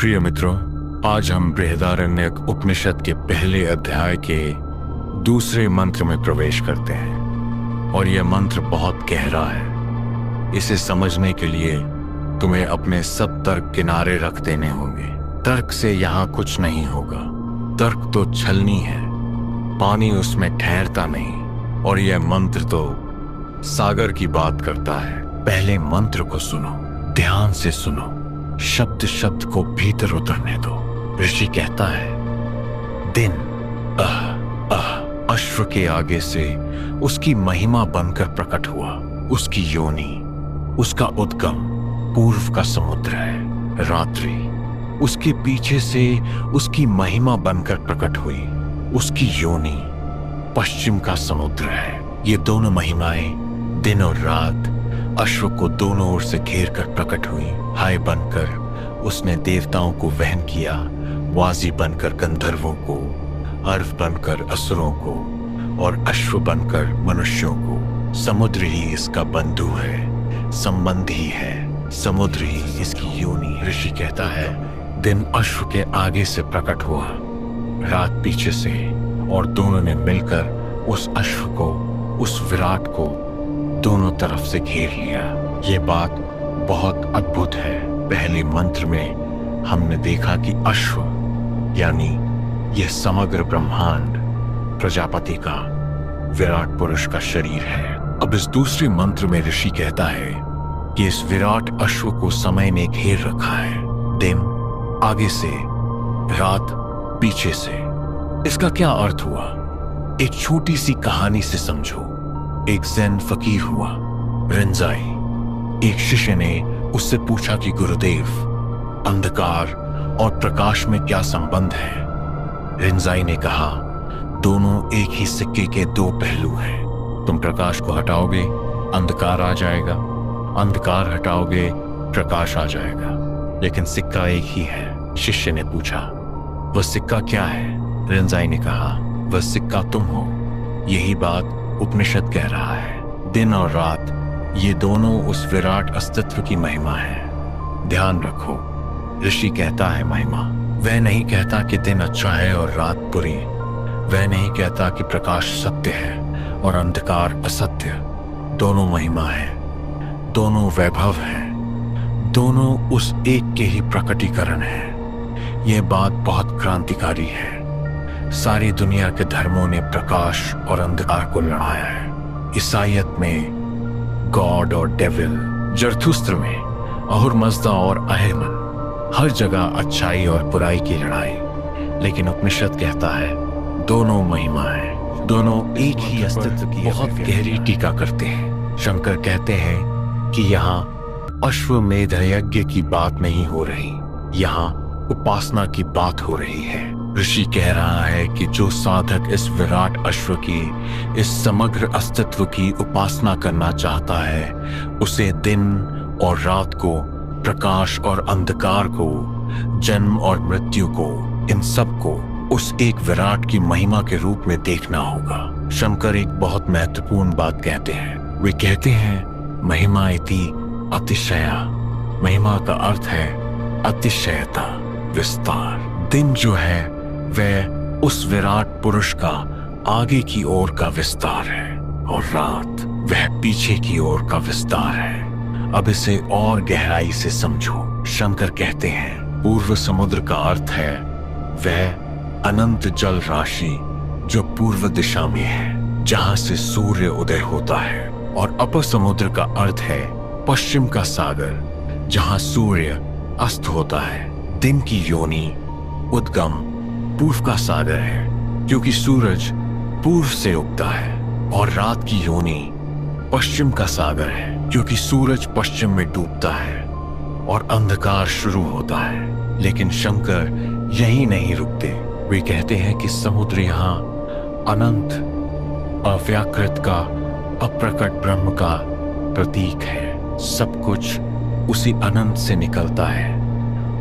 प्रिय मित्रों, आज हम बृहदारण्यक उपनिषद के पहले अध्याय के दूसरे मंत्र में प्रवेश करते हैं और यह मंत्र बहुत गहरा है। इसे समझने के लिए तुम्हें अपने सब तर्क किनारे रख देने होंगे। तर्क से यहाँ कुछ नहीं होगा। तर्क तो छलनी है, पानी उसमें ठहरता नहीं। और यह मंत्र तो सागर की बात करता है। पहले मंत्र को सुनो, ध्यान से सुनो, शब्द शब्द को भीतर उतरने दो। ऋषि कहता है, दिन अश्व के आगे से उसकी महिमा बनकर प्रकट हुआ। उसकी योनि, उसका उद्गम पूर्व का समुद्र है। रात्रि उसके पीछे से उसकी महिमा बनकर प्रकट हुई। उसकी योनि पश्चिम का समुद्र है। ये दोनों महिमाएं दिन और रात अश्व को दोनों ओर से घेर कर प्रकट हुई। हाय बनकर उसने देवताओं को वहन किया, वाजी बनकर गंधर्वों को, अर्व बनकर असुरों को और अश्व बनकर मनुष्यों को। समुद्र ही इसका बंधु है, संबंधी है। समुद्र ही इसकी योनि। ऋषि कहता है, दिन अश्व के आगे से प्रकट हुआ, रात पीछे से, और दोनों ने मिलकर उस अश्व को, उस विराट को दोनों तरफ से घेर लिया। ये बात बहुत अद्भुत है। पहले मंत्र में हमने देखा कि अश्व यानी यह समग्र ब्रह्मांड प्रजापति का विराट पुरुष का शरीर है। अब इस दूसरे मंत्र में ऋषि कहता है कि इस विराट अश्व को समय ने घेर रखा है। दिन आगे से, रात पीछे से। इसका क्या अर्थ हुआ? एक छोटी सी कहानी से समझो। एक ज़ेन फकीर हुआ, रिंजाई। एक शिष्य ने उससे पूछा कि गुरुदेव, अंधकार और प्रकाश में क्या संबंध है? रिंजाई ने कहा, दोनों एक ही सिक्के के दो पहलू हैं। तुम प्रकाश को हटाओगे, अंधकार आ जाएगा। अंधकार हटाओगे, प्रकाश आ जाएगा। लेकिन सिक्का एक ही है। शिष्य ने पूछा, वह सिक्का क्या है? रिंजाई ने कहा, वह सिक्का तुम हो। यही बात उपनिषद कह रहा है। दिन और रात ये दोनों उस विराट अस्तित्व की महिमा है। ध्यान रखो, ऋषि कहता है महिमा। वह नहीं कहता कि दिन अच्छा है और रात बुरी। वह नहीं कहता कि प्रकाश सत्य है और अंधकार असत्य। दोनों महिमा है, दोनों वैभव है, दोनों उस एक के ही प्रकटीकरण है। यह बात बहुत क्रांतिकारी है। सारी दुनिया के धर्मों ने प्रकाश और अंधकार को लड़ाया है। ईसाईयत में गॉड और डेविल, जरथुस्त्र में अहुरमज़दा और अहरमन, हर जगह अच्छाई और बुराई की लड़ाई। लेकिन उपनिषद कहता है, दोनों महिमा है, दोनों एक ही अस्तित्व की बहुत गहरी टीका करते हैं। शंकर कहते हैं कि यहाँ अश्वमेध यज्ञ की बात नहीं हो रही, यहाँ उपासना की बात हो रही है। ऋषि कह रहा है कि जो साधक इस विराट अश्व की, इस समग्र अस्तित्व की उपासना करना चाहता है, उसे दिन और रात को, प्रकाश और अंधकार को, जन्म और मृत्यु को, इन सब को उस एक विराट की महिमा के रूप में देखना होगा। शंकर एक बहुत महत्वपूर्ण बात कहते हैं। वे कहते हैं, महिमा इति अतिशया। महिमा का अर्थ है अतिशयता, विस्तार। दिन जो है वह उस विराट पुरुष का आगे की ओर का विस्तार है और रात वह पीछे की ओर का विस्तार है। अब इसे और गहराई से समझो। शंकर कहते हैं, पूर्व समुद्र का अर्थ है वह अनंत जल राशि जो पूर्व दिशा में है, जहां से सूर्य उदय होता है। और अपर समुद्र का अर्थ है पश्चिम का सागर, जहां सूर्य अस्त होता है। दिन की योनि, उद्गम पूर्व का सागर है, क्योंकि सूरज पूर्व से उगता है। और रात की योनि पश्चिम का सागर है, क्योंकि सूरज पश्चिम में डूबता है और अंधकार शुरू होता है। लेकिन शंकर यही नहीं रुकते। वे कहते हैं कि समुद्र यहाँ अनंत, अव्याकृत का, अप्रकट ब्रह्म का प्रतीक है। सब कुछ उसी अनंत से निकलता है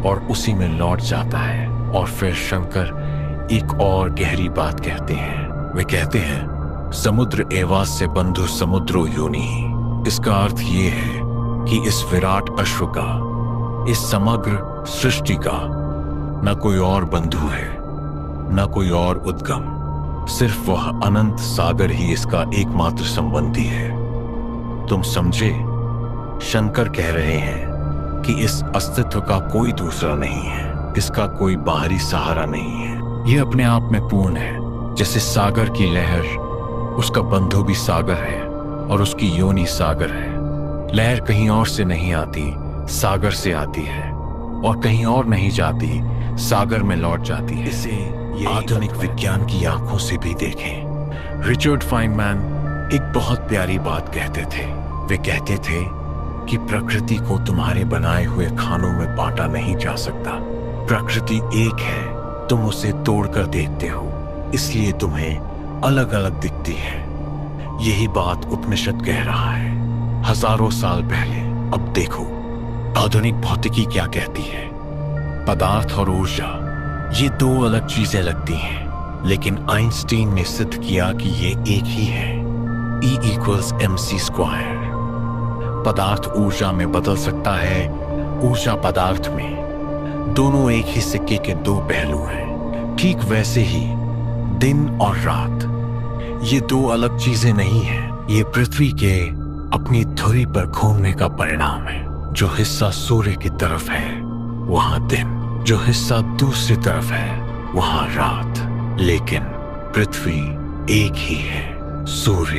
और उसी में लौट जाता है। और फिर शंकर एक और गहरी बात कहते हैं। वे कहते हैं, समुद्र एवास्य बंधु समुद्रो योनि। इसका अर्थ ये है कि इस विराट अश्व का, इस समग्र सृष्टि का न कोई और बंधु है, न कोई और उद्गम। सिर्फ वह अनंत सागर ही इसका एकमात्र संबंधी है। तुम समझे? शंकर कह रहे हैं कि इस अस्तित्व का कोई दूसरा नहीं है, इसका कोई बाहरी सहारा नहीं है। यह अपने आप में पूर्ण है। जैसे सागर की लहर, उसका बंधु भी सागर है और उसकी योनि सागर है। लहर कहीं और से नहीं आती, सागर से आती है, और कहीं और नहीं जाती, सागर में लौट जाती है। इसे आधुनिक विज्ञान की आंखों से भी देखें। रिचर्ड फाइनमैन एक बहुत प्यारी बात कहते थे। वे कहते थे कि प्रकृति को तुम्हारे बनाए हुए खानों में बांटा नहीं जा सकता। प्रकृति एक है, तुम उसे तोड़कर देखते हो, इसलिए तुम्हें अलग अलग दिखती है। यही बात उपनिषद कह रहा है हजारों साल पहले। अब देखो आधुनिक भौतिकी क्या कहती है। पदार्थ और ऊर्जा, ये दो अलग चीजें लगती हैं, लेकिन आइंस्टीन ने सिद्ध किया कि ये एक ही है। E=mc²। पदार्थ ऊर्जा में बदल सकता है, ऊर्जा पदार्थ में। दोनों एक ही सिक्के के दो पहलू हैं। ठीक वैसे ही दिन और रात, ये दो अलग चीजें नहीं हैं। ये पृथ्वी के अपनी धुरी पर घूमने का परिणाम है। जो हिस्सा सूर्य की तरफ है वहां दिन, जो हिस्सा दूसरी तरफ है वहां रात। लेकिन पृथ्वी एक ही है, सूर्य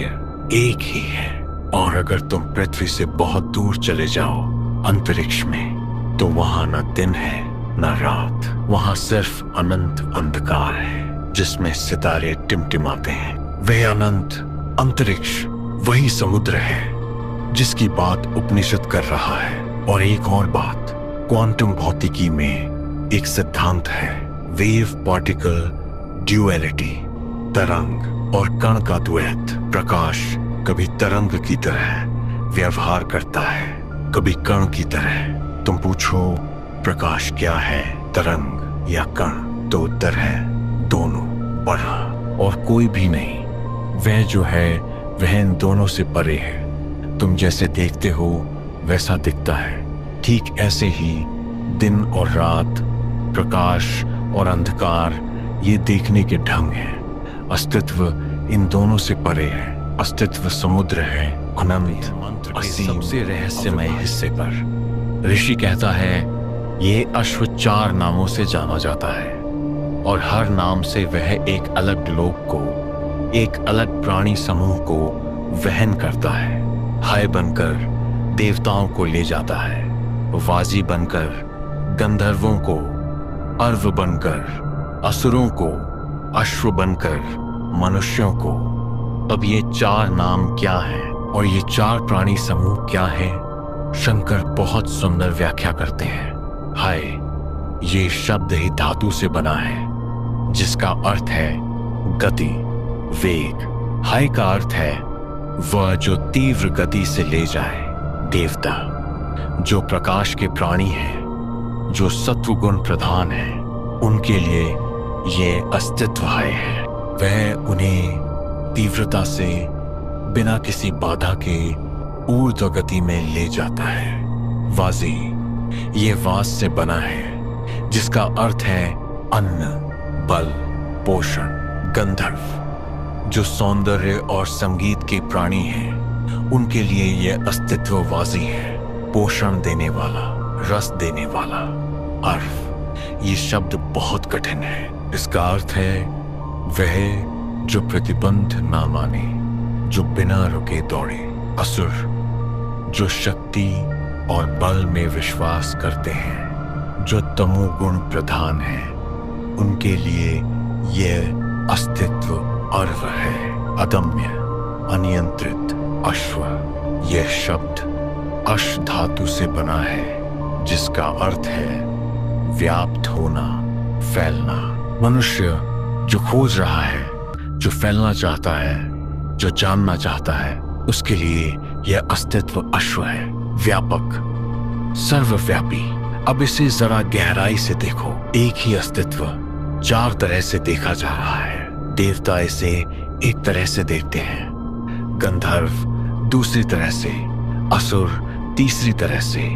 एक ही है। और अगर तुम पृथ्वी से बहुत दूर चले जाओ अंतरिक्ष में, तो वहां न दिन है न रात, वहां सिर्फ अनंत अंधकार है जिसमें सितारे टिमटिमाते हैं। वह अनंत अंतरिक्ष वही समुद्र है जिसकी बात उपनिषद कर रहा है। और एक और बात, क्वांटम भौतिकी में एक सिद्धांत है, वेव पार्टिकल ड्यूअलिटी। तरंग और कण का द्वैत। प्रकाश कभी तरंग की तरह व्यवहार करता है, कभी कण की तरह। तुम पूछो प्रकाश क्या है, तरंग या कण, तो उत्तर है दोनों, बड़ा और कोई भी नहीं। वह जो है वह इन दोनों से परे है। तुम जैसे देखते हो वैसा दिखता है। ठीक ऐसे ही दिन और रात, प्रकाश और अंधकार, ये देखने के ढंग हैं। अस्तित्व इन दोनों से परे है। अस्तित्व समुद्र है, अनंत, असीम, सबसे रहस्यमय हिस्से पर। ऋषि कहता है ये अश्व 4 नामों से जाना जाता है, और हर नाम से वह एक अलग लोक को, एक अलग प्राणी समूह को वहन करता है। हाय बनकर देवताओं को ले जाता है, वाजी बनकर गंधर्वों को, अर्व बनकर असुरों को, अश्व बनकर मनुष्यों को। अब ये 4 नाम क्या हैं और ये 4 प्राणी समूह क्या हैं? शंकर बहुत सुंदर व्याख्या करते हैं। हाय, ये शब्द ही धातु से बना है जिसका अर्थ है गति, वेग। हाय का अर्थ है वह जो तीव्र गति से ले जाए। देवता जो प्रकाश के प्राणी हैं, जो सत्वगुण प्रधान हैं, उनके लिए ये अस्तित्व है। वह उन्हें तीव्रता से बिना किसी बाधा के ऊर्ध्व गति में ले जाता है। वाजी ये वास से बना है जिसका अर्थ है अन्न, बल, पोषण। गंधर्व जो सौंदर्य और संगीत के प्राणी हैं, उनके लिए यह अस्तित्व वाजी है, पोषण देने वाला, रस देने वाला। अर्थ ये शब्द बहुत कठिन है। इसका अर्थ है वह जो प्रतिबंध ना माने, जो बिना रुके दौड़े। असुर जो शक्ति और बल में विश्वास करते हैं, जो तमोगुण प्रधान है, उनके लिए यह अस्तित्व अर्व है, अदम्य, अनियंत्रित। अश्व यह शब्द अश धातु से बना है जिसका अर्थ है व्याप्त होना, फैलना। मनुष्य जो खोज रहा है, जो फैलना चाहता है, जो जानना चाहता है, उसके लिए यह अस्तित्व अश्व है, व्यापक, सर्वव्यापी। अब इसे जरा गहराई से देखो। एक ही अस्तित्व 4 तरह से देखा जा रहा है। देवता इसे एक तरह से देखते हैं, गंधर्व दूसरी तरह से, असुर तीसरी तरह से,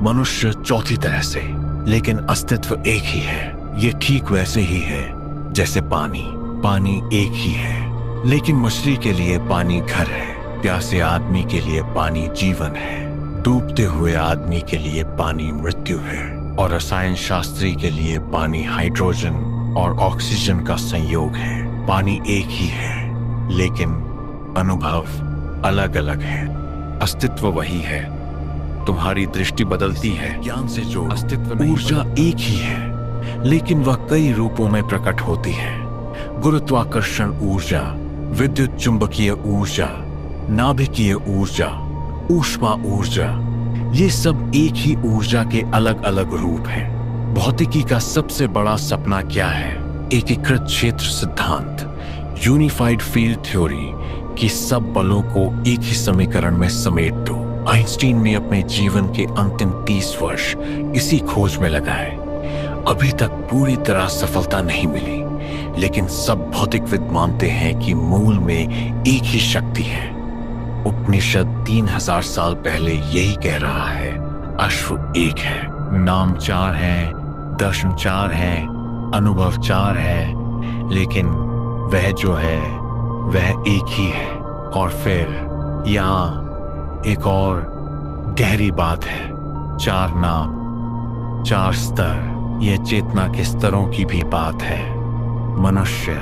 मनुष्य चौथी तरह से। लेकिन अस्तित्व एक ही है। ये ठीक वैसे ही है जैसे पानी। पानी एक ही है, लेकिन मछली के लिए पानी घर है, प्यासे आदमी के लिए पानी जीवन है, डूबते हुए आदमी के लिए पानी मृत्यु है, और रसायन शास्त्री के लिए पानी हाइड्रोजन और ऑक्सीजन का संयोग है। पानी एक ही है, लेकिन अनुभव अलग अलग है। अस्तित्व वही है, तुम्हारी दृष्टि बदलती है। ज्ञान से जो अस्तित्व ऊर्जा एक ही है, लेकिन वह कई रूपों में प्रकट होती है। गुरुत्वाकर्षण ऊर्जा, विद्युत चुंबकीय ऊर्जा, नाभिकीय ऊर्जा, ऊष्मा ऊर्जा, ये सब एक ही ऊर्जा के अलग अलग रूप हैं। भौतिकी का सबसे बड़ा सपना क्या है? एकीकृत क्षेत्र सिद्धांत, यूनिफाइड फील्ड थ्योरी, कि सब बलों को एक ही समीकरण में समेट दो। आइंस्टीन ने अपने जीवन के अंतिम 30 वर्ष इसी खोज में लगाए। अभी तक पूरी तरह सफलता नहीं मिली, लेकिन सब भौतिकविद मानते हैं कि मूल में एक ही शक्ति है। उपनिषद 3000 साल पहले यही कह रहा है, अश्व एक है, नाम 4 है, दर्शन 4 है, अनुभव 4 है, लेकिन वह जो है वह एक ही है। और फिर यहाँ एक और गहरी बात है, 4 नाम, 4 स्तर, ये चेतना के स्तरों की भी बात है। मनुष्य,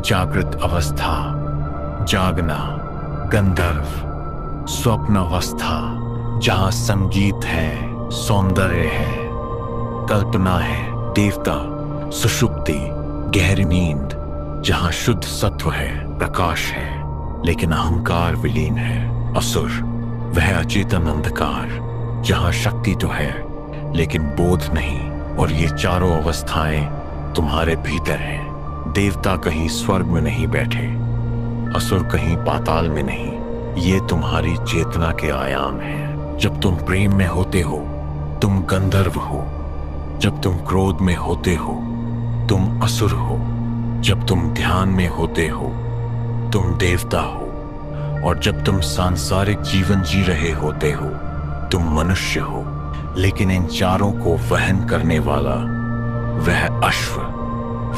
जागृत अवस्था, जागना, गंधर्व, स्वप्न अवस्था, जहाँ संगीत है, सौंदर्य है, कल्पना है, देवता, सुषुप्ति, गहरी नींद, जहाँ शुद्ध सत्व है, प्रकाश है, लेकिन अहंकार विलीन है, असुर, वह अचेतन अंधकार, जहाँ शक्ति तो है लेकिन बोध नहीं। और ये चारों अवस्थाएं तुम्हारे भीतर हैं। देवता कहीं स्वर्ग में नहीं बैठे, असुर कहीं पाताल में नहीं, ये तुम्हारी चेतना के आयाम हैं। जब तुम प्रेम में होते हो तुम गंधर्व हो, जब तुम क्रोध में होते हो तुम असुर हो, जब तुम ध्यान में होते हो तुम देवता हो, और जब तुम सांसारिक जीवन जी रहे होते हो तुम मनुष्य हो। लेकिन इन चारों को वहन करने वाला वह अश्व,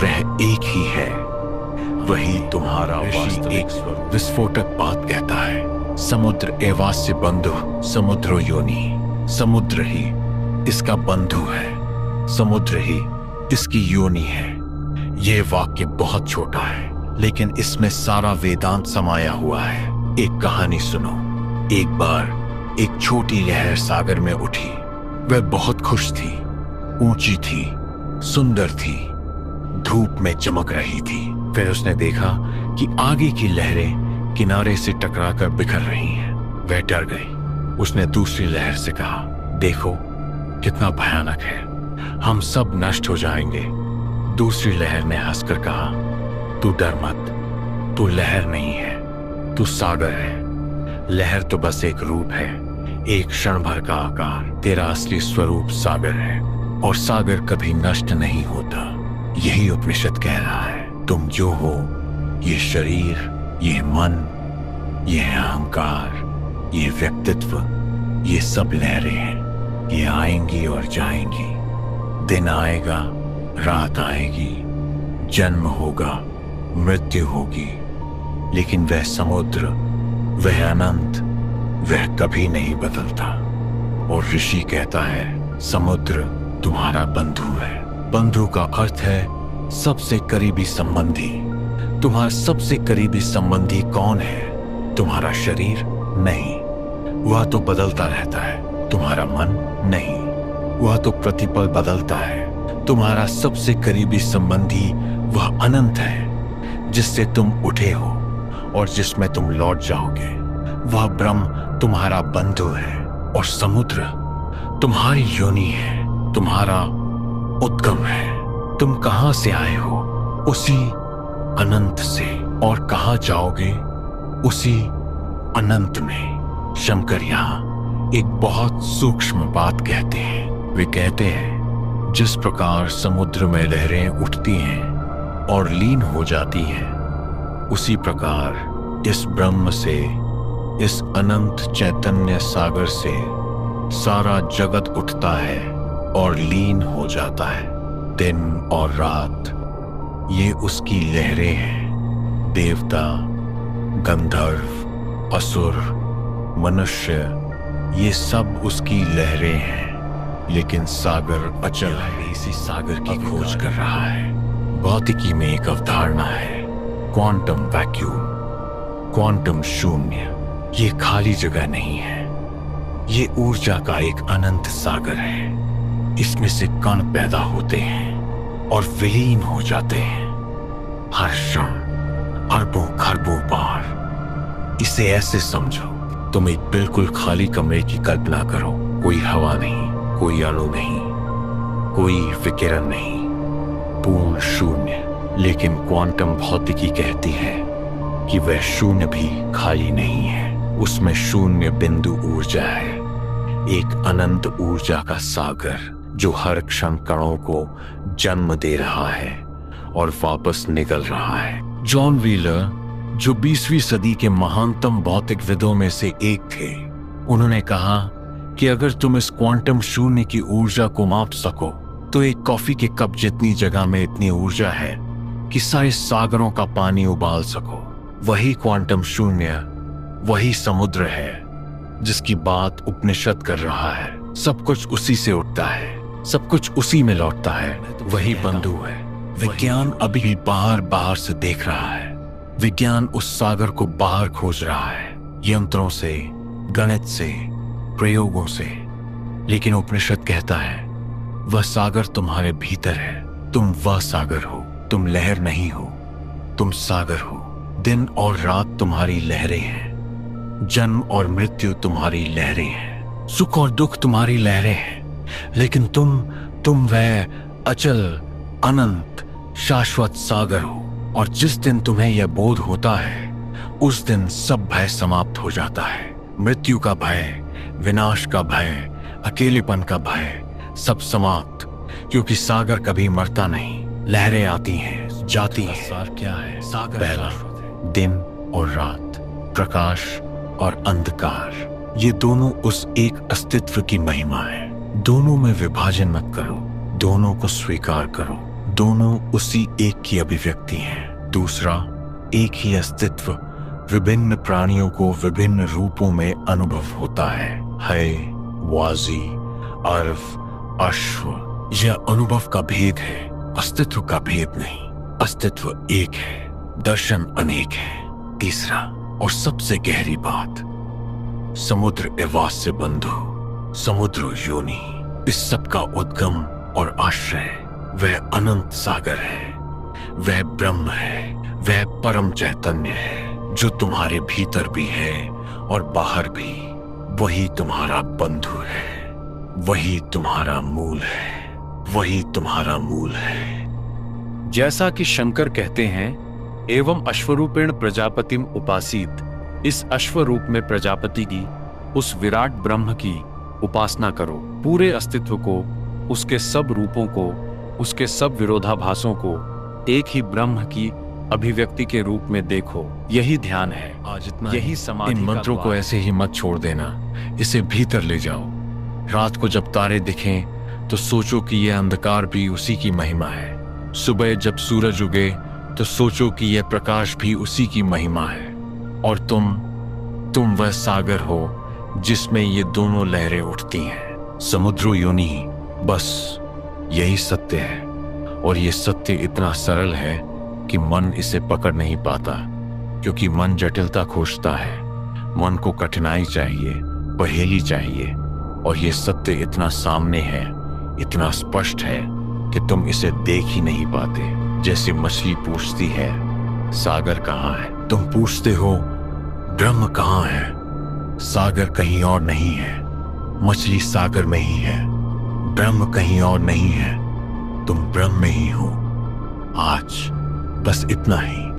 वह एक ही है, वही तुम्हारा वास्तविक विस्फोटक बात कहता है। समुद्र एवास्य बंधु समुद्रो योनि, समुद्र ही इसका बंधु है, समुद्र ही इसकी योनि है। यह वाक्य बहुत छोटा है, लेकिन इसमें सारा वेदांत समाया हुआ है। एक कहानी सुनो। एक बार एक छोटी लहर सागर में उठी। वह बहुत खुश थी, ऊंची थी, सुंदर थी, धूप में चमक रही थी। फिर उसने देखा कि आगे की लहरें किनारे से टकराकर बिखर रही हैं। वह डर गई। उसने दूसरी लहर से कहा, देखो कितना भयानक है, हम सब नष्ट हो जाएंगे। दूसरी लहर ने हंसकर कहा, तू डर मत, तू लहर नहीं है, तू सागर है। लहर तो बस एक रूप है, एक क्षण भर का आकार। तेरा असली स्वरूप सागर है, और सागर कभी नष्ट नहीं होता। यही उपनिषद कह रहा है। तुम जो हो, ये शरीर, ये मन, ये अहंकार, ये व्यक्तित्व, ये सब लहरें हैं। ये आएंगी और जाएंगी। दिन आएगा, रात आएगी, जन्म होगा, मृत्यु होगी, लेकिन वह समुद्र, वह अनंत, वह कभी नहीं बदलता। और ऋषि कहता है, समुद्र तुम्हारा बंधु है। बंधु का अर्थ है सबसे करीबी संबंधी। तुम्हारा सबसे करीबी संबंधी कौन है? तुम्हारा शरीर नहीं, वह तो बदलता रहता है। तुम्हारा मन नहीं, वह तो प्रतिपल बदलता है। तुम्हारा सबसे करीबी संबंधी वह अनंत है, जिससे तुम उठे हो और जिसमें तुम लौट जाओगे। वह ब्रह्म तुम्हारा बंधु है। और समुद्र तुम्हारी योनि है, तुम्हारा उद्गम है। तुम कहां से आए हो? उसी अनंत से। और कहां जाओगे? उसी अनंत में। शंकर यहाँ एक बहुत सूक्ष्म बात कहते हैं। वे कहते हैं, जिस प्रकार समुद्र में लहरें उठती हैं और लीन हो जाती हैं, उसी प्रकार इस ब्रह्म से, इस अनंत चैतन्य सागर से सारा जगत उठता है और लीन हो जाता है। दिन और रात ये उसकी लहरें हैं। देवता, गंधर्व, असुर, मनुष्य, ये सब उसकी लहरें हैं। लेकिन सागर अचल है। इसी सागर की खोज कर रहा है। भौतिकी में एक अवधारणा है, क्वांटम वैक्यूम, क्वांटम शून्य। ये खाली जगह नहीं है, ये ऊर्जा का एक अनंत सागर है। इसमें से कण पैदा होते हैं और विलीन हो जाते हैं हर क्षण, अरबों खरबों बार। इसे ऐसे समझो, तुम एक बिल्कुल खाली कमरे की कल्पना करो। कोई हवा नहीं, कोई अणु नहीं, कोई विकिरण नहीं, पूर्ण शून्य। लेकिन क्वांटम भौतिकी कहती है कि वह शून्य भी खाली नहीं है। उसमें शून्य बिंदु ऊर्जा है, एक अनंत ऊर्जा का सागर जो हर क्षण कणों को जन्म दे रहा है और वापस निकल रहा है। जॉन व्हीलर, जो 20वीं सदी के महानतम भौतिकविदों में से एक थे, उन्होंने कहा कि अगर तुम इस क्वांटम शून्य की ऊर्जा को माप सको तो एक कॉफी के कप जितनी जगह में इतनी ऊर्जा है कि सारे सागरों का पानी उबाल सको। वही क्वांटम शून्य, वही समुद्र है जिसकी बात उपनिषद कर रहा है। सब कुछ उसी से उठता है, सब कुछ उसी में लौटता है। वही बंधु है। विज्ञान अभी भी बाहर बाहर से देख रहा है। विज्ञान उस सागर को बाहर खोज रहा है, यंत्रों से, गणित से, प्रयोगों से। लेकिन उपनिषद कहता है वह सागर तुम्हारे भीतर है। तुम वह सागर हो, तुम लहर नहीं हो, तुम सागर हो। दिन और रात तुम्हारी लहरें हैं, जन्म और मृत्यु तुम्हारी लहरें हैं, सुख और दुख तुम्हारी लहरें हैं। लेकिन तुम वह अचल, अनंत, शाश्वत सागर हो। और जिस दिन तुम्हें यह बोध होता है, उस दिन सब भय समाप्त हो जाता है। मृत्यु का भय, विनाश का भय, अकेलेपन का भय, सब समाप्त। क्योंकि सागर कभी मरता नहीं। लहरें आती हैं, जाती हैं। सार क्या है? सागर पहला, दिन और रात, प्रकाश और अंधकार, ये दोनों उस एक अस्तित्व की महिमा है। दोनों में विभाजन मत करो, दोनों को स्वीकार करो। दोनों उसी एक की अभिव्यक्ति हैं। दूसरा, एक ही अस्तित्व विभिन्न प्राणियों को विभिन्न रूपों में अनुभव होता है। वाजी, अर्व, अश्व, यह अनुभव का भेद है, अस्तित्व का भेद नहीं। अस्तित्व एक है, दर्शन अनेक है। तीसरा और सबसे गहरी बात, समुद्र एवास्य बंधु, समुद्र योनि, इस सब का उद्गम और आश्रय वह अनंत सागर है। वह ब्रह्म है, वह परम चैतन्य है जो तुम्हारे भीतर भी है और बाहर भी। वही तुम्हारा बंधु है, वही तुम्हारा मूल है, वही तुम्हारा मूल है। जैसा कि शंकर कहते हैं, एवं अश्वरूपेण प्रजापतिम उपासीत, इस अश्वरूप में प्रजापति की, उस विराट ब्रह्म की उपासना करो। पूरे अस्तित्व को, उसके सब रूपों को, उसके सब विरोधाभासों को एक ही ब्रह्म की अभिव्यक्ति के रूप में देखो। यही ध्यान है। आज इतना यही समाधि इन का मंत्रों को द्वार। ऐसे ही मत छोड़ देना, इसे भीतर ले जाओ। रात को जब तारे दिखें तो सोचो कि यह अंधकार भी उसी की महिमा है। सुबह जब सूरज उगे तो सोचो कि यह प्रकाश भी उसी की महिमा है। और तुम वह सागर हो जिसमें ये दोनों लहरें उठती हैं। समुद्र योनि, बस यही सत्य है। और ये सत्य इतना सरल है कि मन इसे पकड़ नहीं पाता, क्योंकि मन जटिलता खोजता है। मन को कठिनाई चाहिए, पहेली चाहिए। और ये सत्य इतना सामने है, इतना स्पष्ट है कि तुम इसे देख ही नहीं पाते। जैसे मछली पूछती है सागर कहाँ है, तुम पूछते हो ब्रह्म कहाँ है। सागर कहीं और नहीं है, मछली सागर में ही है। ब्रह्म कहीं और नहीं है, तुम ब्रह्म में ही हो। आज बस इतना ही।